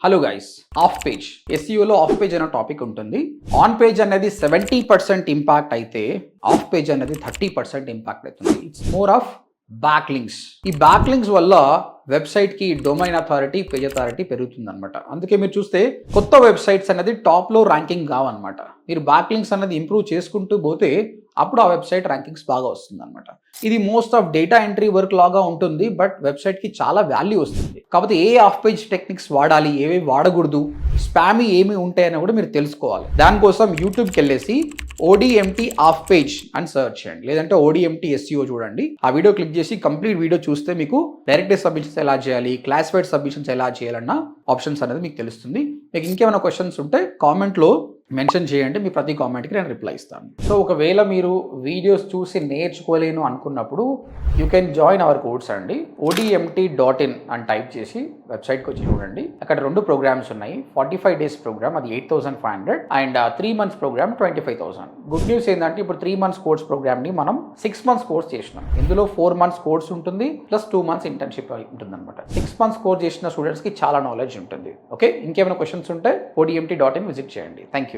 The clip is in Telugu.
హలో గైస్, ఆఫ్ పేజ్ ఎస్ఈఓలో ఆఫ్ పేజ్ అనే టాపిక్ ఉంటుంది. ఆన్ పేజ్ అనేది 70% ఇంపాక్ట్ అయితే ఆఫ్ పేజ్ అనేది 30% ఇంపాక్ట్ అవుతుంది. It's more of back links. ఈ బ్యాక్ లింక్స్ వల్ల వెబ్సైట్ కి డొమైన్ అథారిటీ, పేజ్ అథారిటీ పెరుగుతుంది అనమాట. అందుకే మీరు చూస్తే కొత్త వెబ్సైట్స్ అనేది టాప్ లో ర్యాంకింగ్ కావన్నమాట. మీరు బ్యాక్ లింక్స్ అనేది ఇంప్రూవ్ చేసుకుంటూ పోతే అప్పుడు ఆ వెబ్సైట్ ర్యాంకింగ్స్ బాగా వస్తుంది అనమాట. ఇది most of data entry work లాగా ఉంటుంది, బట్ వెబ్సైట్ కి చాలా వాల్యూ వస్తుంది. కాకపోతే ఏ ఆఫ్ పేజ్ టెక్నిక్స్ వాడాలి, ఏవి వాడకూడదు, స్పామీ ఏమి ఉంటాయని కూడా మీరు తెలుసుకోవాలి. దానికోసం యూట్యూబ్కి వెళ్ళేసి ODMT ఆఫ్ పేజ్ అని సర్చ్ చేయండి, లేదంటే ODMT SEO చూడండి. ఆ వీడియో క్లిక్ చేసి కంప్లీట్ వీడియో చూస్తే మీకు డైరెక్ట్ సబ్మిషన్స్ ఎలా చేయాలి, క్లాసిఫైడ్ సబ్మిషన్స్ ఎలా చేయాలన్న ఆప్షన్స్ అనేది మీకు తెలుస్తుంది. మీకు ఇంకేమైనా క్వశ్చన్స్ ఉంటే కామెంట్లో మెన్షన్ చేయండి, మీ ప్రతి కామెంట్కి నేను రిప్లై ఇస్తాను. సో ఒకవేళ మీరు వీడియోస్ చూసి నేర్చుకోలేను అనుకున్నప్పుడు you can join hour course అండి. ODMT.in అని టైప్ చేసి వెబ్సైట్కి వచ్చి చూడండి. అక్కడ 2 ప్రోగ్రామ్స్ ఉన్నాయి. 45 days ప్రోగ్రామ్, అది 8,500, and 3 months programme 25,000. Good news ఏంటంటే ఇప్పుడు 3 months కోర్స్ ప్రోగ్రామ్ని మనం 6 months కోర్స్ చేసినాం. ఇందులో 4 months కోర్స్ ఉంటుంది, ప్లస్ 2 months ఇంటర్న్షిప్ ఉంటుంది అనమాట. 6 months కోర్స్ చేసిన స్టూడెంట్స్కి చాలా నాలెడ్జ్ ఉంటుంది. ఓకే, ఇంకేమైనా క్వశ్చన్స్ ఉంటే ODMT.in విజిట్ చేయండి. Thank you.